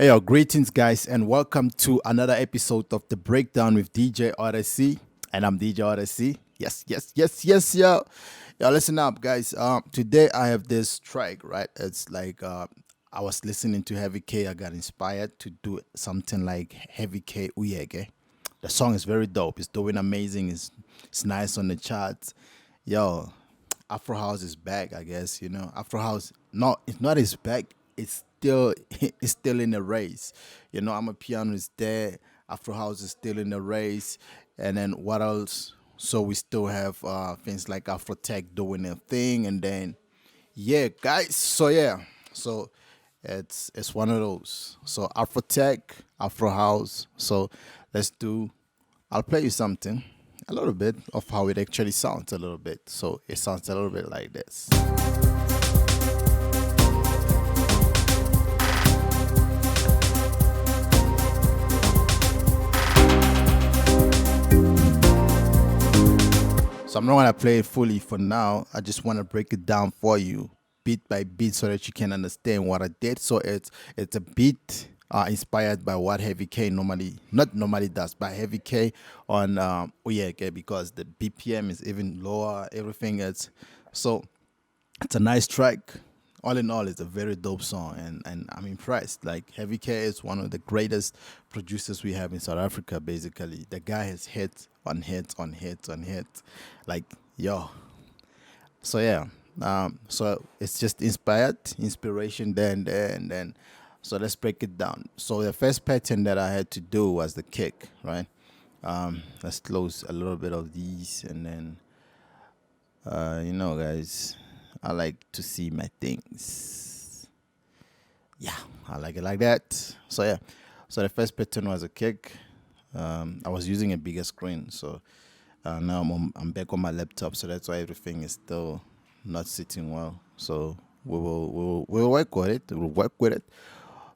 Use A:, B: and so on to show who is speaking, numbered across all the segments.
A: Hey, yo, greetings, guys, and welcome to another episode of The Breakdown with DJ Odyccy. And I'm DJ Odyccy. Yes, yo. Yo, listen up, guys. Today I have this track, right? It's like I was listening to Heavy K. I got inspired to do something like Heavy K Uyeke. The song is very dope. It's doing amazing. It's nice on the charts. Yo, Afrohouse is back, I guess. Afrohouse, no, it's not his back. It's still it's still in the race. I'm a pianist there. Afrohouse is still in the race. And then what else? So we still have things like Afrotech doing their thing, and then yeah, guys. So it's one of those. So Afrotech, Afrohouse. So let's do. I'll play you something, a little bit of how it actually sounds a little bit. So it sounds a little bit like this. So I'm not gonna play it fully for now. I just want to break it down for you, beat by beat, so that you can understand what I did. So it's a beat inspired by what Heavy K not normally does, but Heavy K on Uyeke, because the BPM is even lower. Everything is so it's a nice track. All in all, it's a very dope song, and I'm impressed. Like, Heavy K is one of the greatest producers we have in South Africa. Basically, the guy has hits on hits on hits on hits. Like, yo. So yeah, so it's just inspiration there and there and then. So let's break it down. So the first pattern that I had to do was the kick, right? Let's close a little bit of these, and then guys, I like to see my things. Yeah, I like it like that. So yeah, so the first pattern was a kick. I was using a bigger screen, so now I'm back on my laptop, so that's why everything is still not sitting well. So we'll work with it. We'll work with it.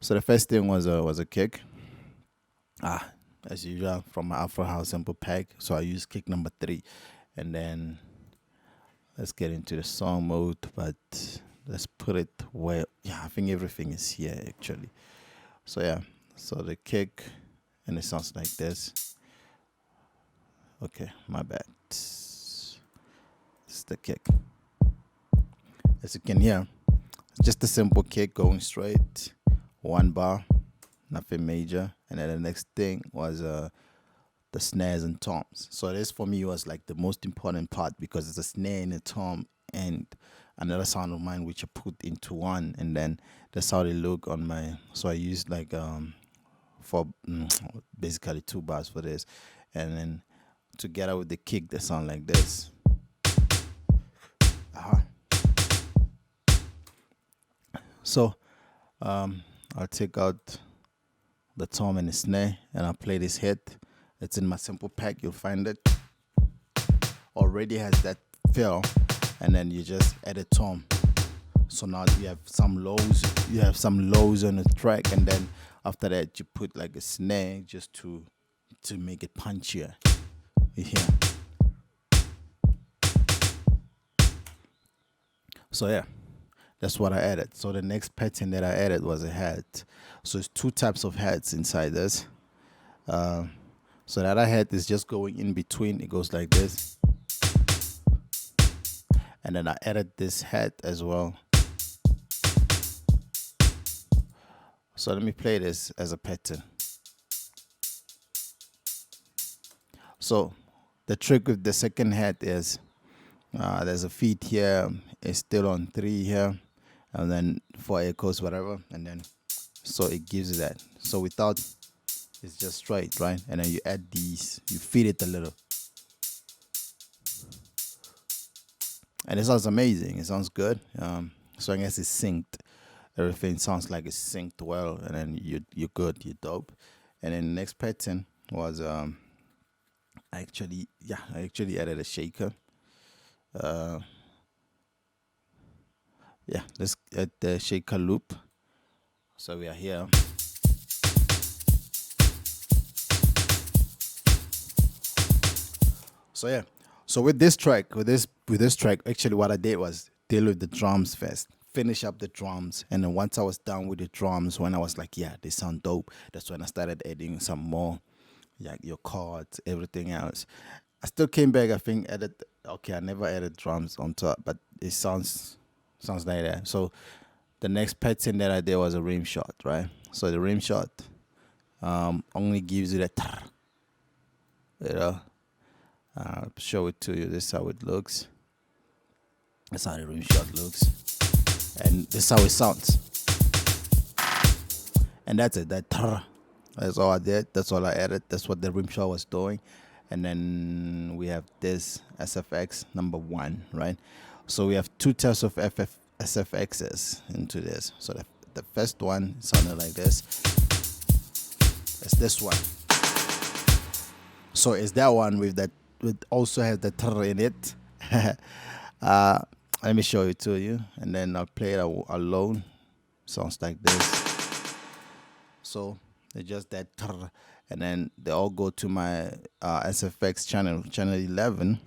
A: So the first thing was a kick. As usual, from my Afrohouse sample pack. So I used kick number 3, and then let's get into the song mode. But let's put it where, yeah, I think everything is here actually. So yeah, so the kick, and it sounds like this. Okay, my bad. It's the kick. As you can hear, it's just a simple kick going straight, 1 bar, nothing major. And then the next thing was the snares and toms. So this for me was like the most important part, because it's a snare and a tom and another sound of mine which I put into one, and then that's how they look on my. So I used like for basically 2 bars for this, and then together with the kick, they sound like this. So I'll take out the tom and the snare, and I'll play this hit. It's in my sample pack. You'll find it. Already has that feel, and then you just add a tom. So now you have some lows. You have some lows on the track, and then after that you put like a snare just to make it punchier. You hear? So yeah, that's what I added. So the next pattern that I added was a hat. So it's 2 types of hats inside this. So the other hat is just going in between. It goes like this. And then I added this hat as well. So let me play this as a pattern. So the trick with the second hat is there's a feet here. It's still on 3 here. And then 4 echoes, whatever. And then so it gives you that. So without, it's just straight, right? And then you add these, you feed it a little. And it sounds amazing. It sounds good. So I guess it's synced. Everything sounds like it's synced well, and then you're good, you're dope. And then the next pattern was I actually added a shaker. Let's add the shaker loop. So we are here. So yeah. So with this track, actually what I did was deal with the drums finish up the drums. And then once I was done with the drums, when I was like, yeah, they sound dope, that's when I started adding some more, like your chords, everything else. I still came back, I think, added, okay, I never added drums on top, but it sounds like that. So the next pattern that I did was a rim shot, right? So the rim shot only gives you that, you know. I'll show it to you. This is how it looks. That's how the rim shot looks. And this is how it sounds. And that's it. That's all I did. That's all I added. That's what the rim shot was doing. And then we have this SFX number 1, right? So we have 2 types of SFXs into this. So the first one sounded like this. It's this one. So it's that one with that. It also has the tr in it. Let me show it to you, and then I'll play it alone. Sounds like this. So it's just that tr, and then they all go to my SFX channel 11.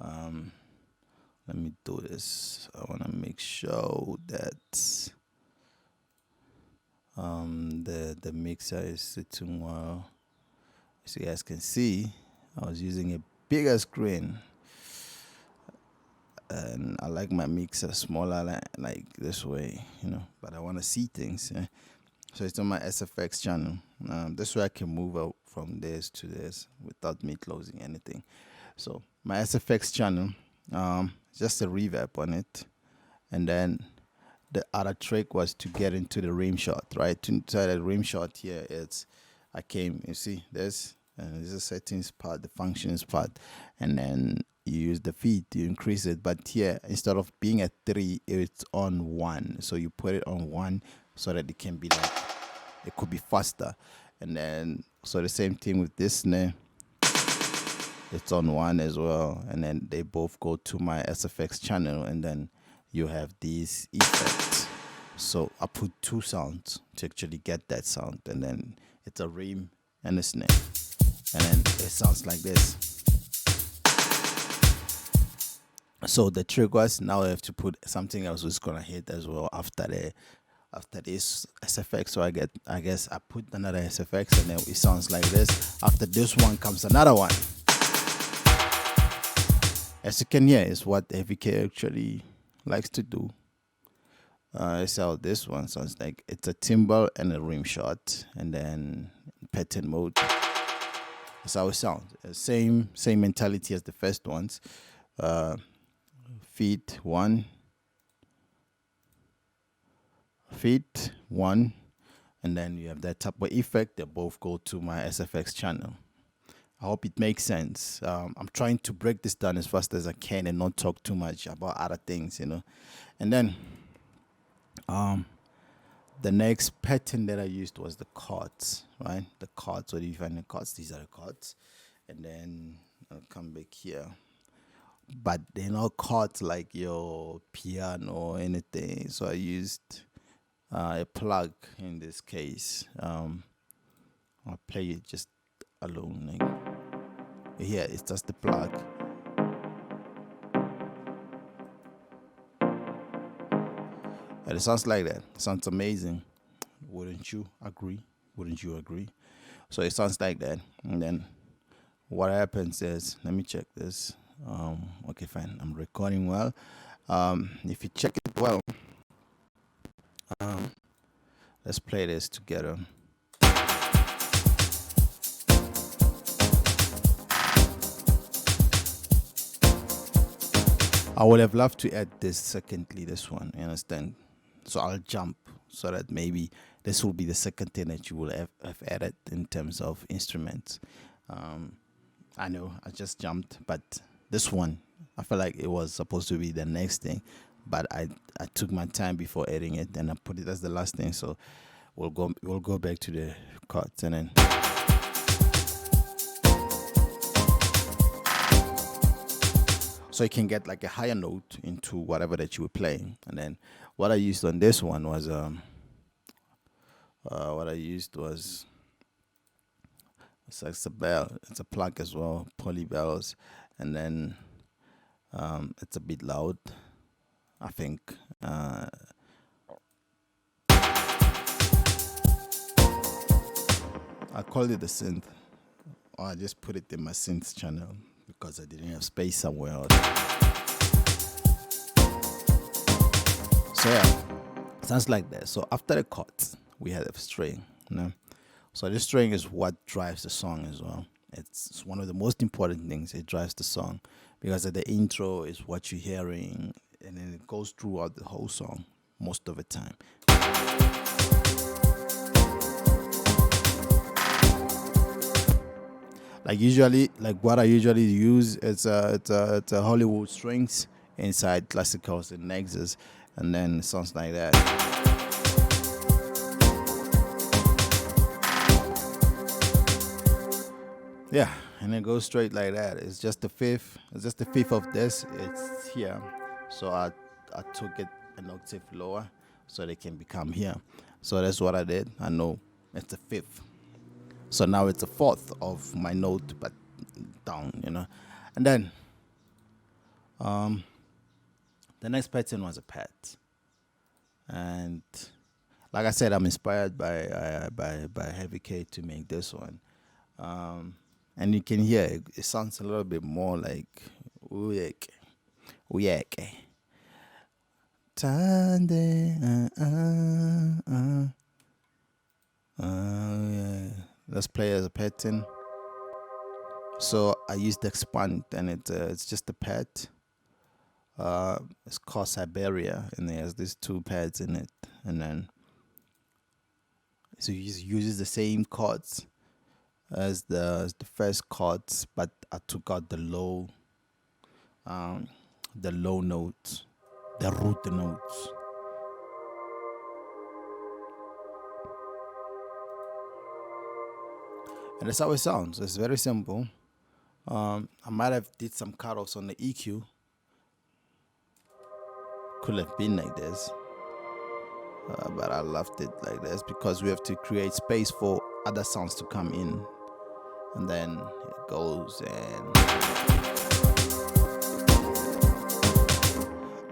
A: Let me do this. I want to make sure that the mixer is sitting well. As you guys can see, I was using a bigger screen, and I like my mixer smaller, like this way, you know. But I want to see things. So it's on my SFX channel. This way I can move out from this to this without me closing anything. So my SFX channel, just a reverb on it, and then the other trick was to get into the rim shot, right? To the rim shot here, you see this, and this is the settings part, the functions part, and then you use the feed to increase it. But here, instead of being at 3, it's on 1. So you put it on 1 so that it can be like, it could be faster. And then, so the same thing with this snare, it's on 1 as well. And then they both go to my SFX channel, and then you have these effects. So I put 2 sounds to actually get that sound, and then it's a rim and a snare, and then it sounds like this. So the trick was, now I have to put something else that's gonna hit as well after this SFX. So I guess I put another SFX, and then it sounds like this. After this one comes another one. As you can hear, is what AVK actually likes to do. So this one sounds like it's a timbal and a rim shot, and then pattern mode. That's how it sounds. Same mentality as the first ones. Feet 1, and then you have that type of effect. They both go to my SFX channel. I hope it makes sense. I'm trying to break this down as fast as I can and not talk too much about other things, you know. And then the next pattern that I used was the chords, right? The chords. So you find the chords. These are the chords. And then I'll come back here. But they're not chords like your piano or anything. So I used a plug in this case. I'll play it just alone. Like here, it's just the plug. And it sounds like that. It sounds amazing. Wouldn't you agree? Wouldn't you agree? So it sounds like that. And then what happens is, let me check this. Okay, fine. I'm recording well. If you check it well, let's play this together. I would have loved to add this this one, you understand? So I'll jump so that maybe this will be the second thing that you will have added in terms of instruments. I know I just jumped, but this one, I feel like it was supposed to be the next thing, but I took my time before adding it, and I put it as the last thing. So we'll go back to the chords, and then so you can get like a higher note into whatever that you were playing. And then what I used on this one was it's a bell. It's a plug as well, poly bells, and then it's a bit loud, I think. I called it a synth, or I just put it in my synth channel because I didn't have space somewhere else. So yeah, sounds like that. So after the chords, we had a string. You know? So the string is what drives the song as well. It's one of the most important things. It drives the song because at the intro is what you're hearing, and then it goes throughout the whole song most of the time. Like usually, like what I usually use is it's a Hollywood strings inside classicals and nexus, and then it sounds like that. Yeah, and it goes straight like that. It's just the fifth. It's just the fifth of this. It's here, so I took it an octave lower, so they can become here. So that's what I did. I know it's the fifth. So now it's a fourth of my note, but down, And then the next pattern was a pat, and like I said, I'm inspired by Heavy K to make this one. And you can hear it sounds a little bit more like Uyeke. Uyeke. Tande, yeah. Let's play as a pattern. So I used the expand, and it's just a pad. It's called Siberia, and there's these two pads in it, and then so it uses the same chords as the first chords, but I took out the low notes, the root notes. And that's how it sounds. It's very simple. I might have did some cutoffs on the EQ. Could have been like this, but I left it like this because we have to create space for other sounds to come in, and then it goes and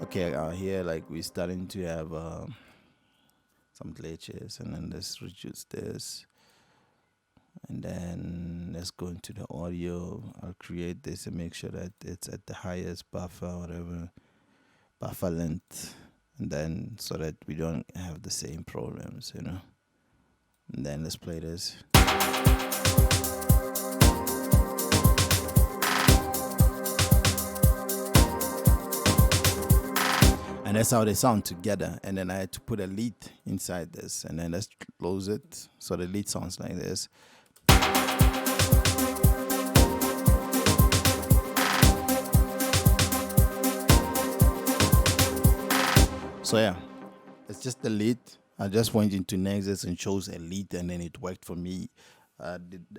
A: okay. Here, like we're starting to have some glitches, and then let's reduce this. And then let's go into the audio. I'll create this and make sure that it's at the highest buffer, whatever buffer length, and then so that we don't have the same problems, And then let's play this. And that's how they sound together. And then I had to put a lead inside this, and then let's close it. So the lead sounds like this. So yeah, it's just the lead. I just went into Nexus and chose a lead, and then it worked for me.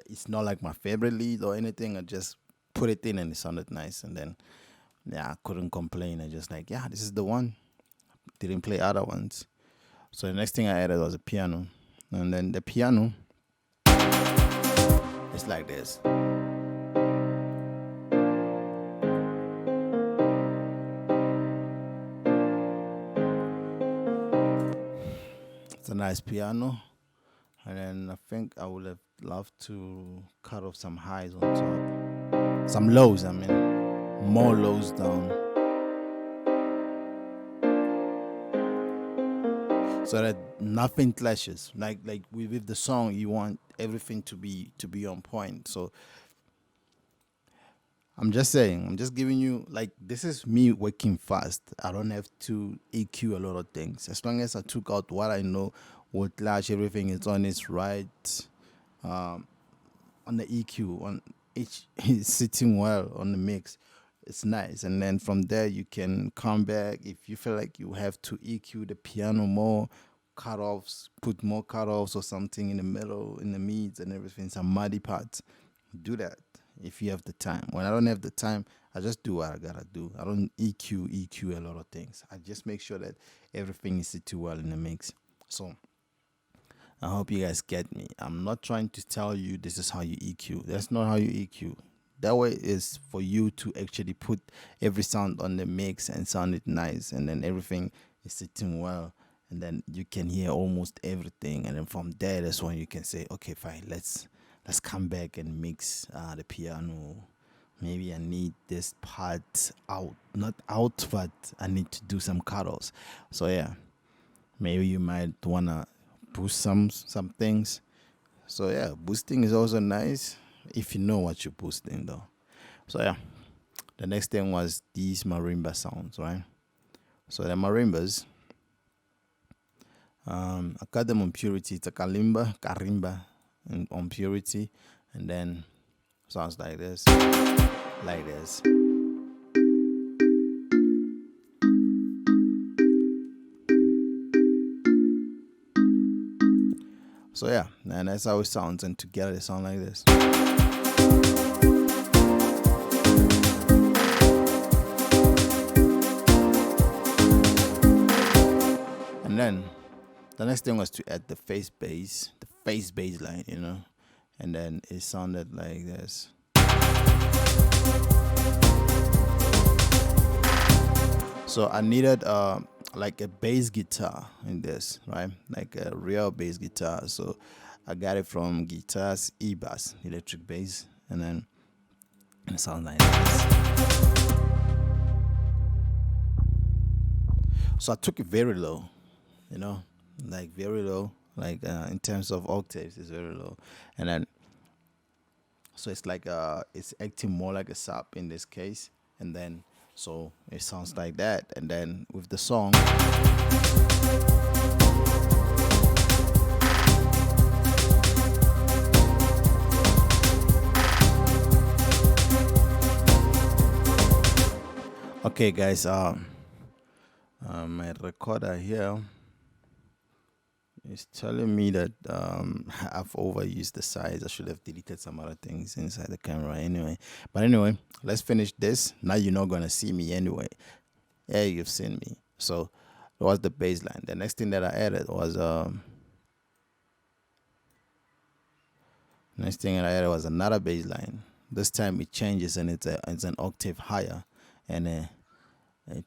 A: It's not like my favorite lead or anything. I just put it in, and it sounded nice. And then I couldn't complain. I just like, this is the one. Didn't play other ones. So the next thing I added was a piano, and then the piano is like this. It's a nice piano, and then I think I would have loved to cut off some highs on top, some lows. More lows down, so that nothing clashes. Like with the song, you want everything to be on point. So I'm just giving you, like, this is me working fast. I don't have to EQ a lot of things. As long as I took out what I know would clash, everything is on its right, on the EQ, on each is sitting well on the mix. It's nice. And then from there you can come back if you feel like you have to EQ the piano more, cut-offs, put more cut-offs or something in the middle, in the mids and everything, some muddy parts. Do that if you have the time. When I don't have the time, I just do what I gotta do. I don't EQ a lot of things. I just make sure that everything is sitting well in the mix. So I hope you guys get me. I'm not trying to tell you this is how you EQ. That's not how you EQ. That way is for you to actually put every sound on the mix and sound it nice, and then everything it's sitting well, and then you can hear almost everything, and then from there, that's when you can say, okay, fine, let's come back and mix the piano. Maybe I need this part out, not out, but I need to do some cuddles. So yeah, maybe you might wanna boost some things. So yeah, boosting is also nice if you know what you're boosting though. So yeah, the next thing was these marimba sounds, right? So the marimbas, I got them on purity. It's a karimba, and on purity, and then sounds like this, like this. So yeah, and that's how it sounds, and together they sound like this. And then the next thing was to add the face bass line, and then it sounded like this. So I needed like a bass guitar in this, right? Like a real bass guitar. So I got it from Guitars E-Bass, electric bass, and then it sounds like this. So I took it very low, like very low, like in terms of octaves, it's very low, and then so it's like it's acting more like a sub in this case, and then so it sounds like that, and then with the song. Okay, guys, my recorder here is telling me that I've overused the size. I should have deleted some other things inside the camera anyway. But anyway, let's finish this. Now you're not gonna see me anyway. Yeah, you've seen me. So that was the baseline. The next thing that I added was another baseline. This time it changes and it's an octave higher, and it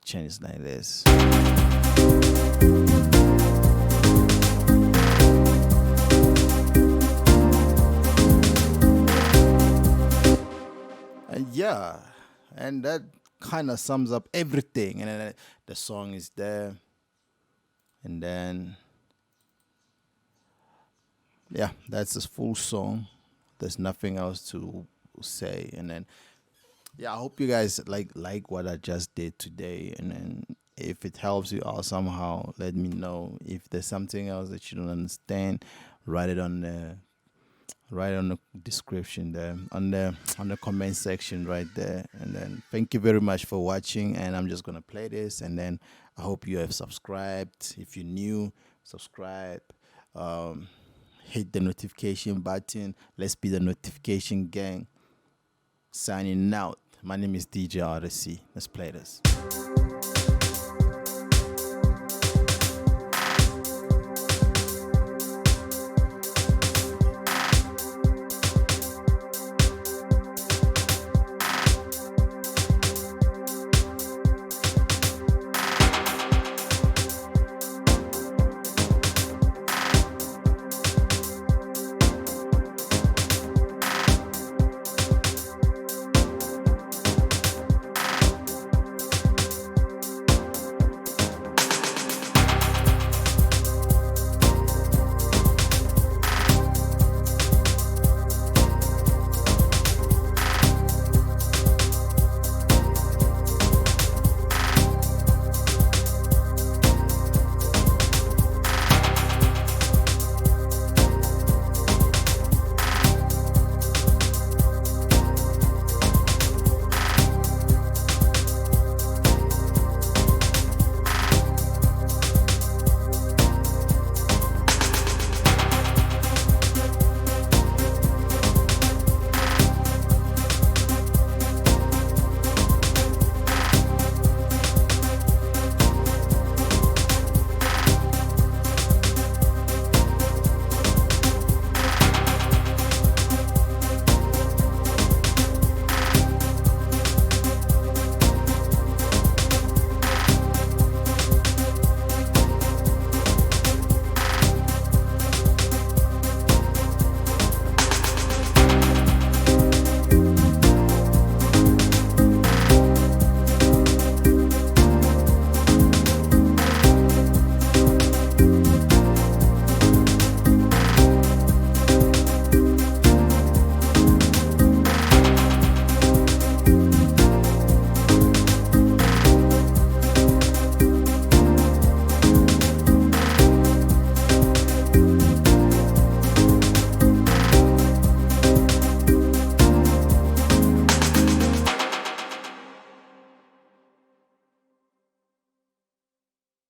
A: changes like this. And yeah, and that kind of sums up everything. And then the song is there, and then yeah, that's the full song. There's nothing else to say. And then yeah, I hope you guys like what I just did today. And then if it helps you out somehow, let me know. If there's something else that you don't understand, write it on the description there, on the comment section right there. And then thank you very much for watching, and I'm just gonna play this, and then I hope you have subscribed. If you're new, subscribe, hit the notification button. Let's be the notification gang. Signing out. My name is DJ Odyccy. Let's play this.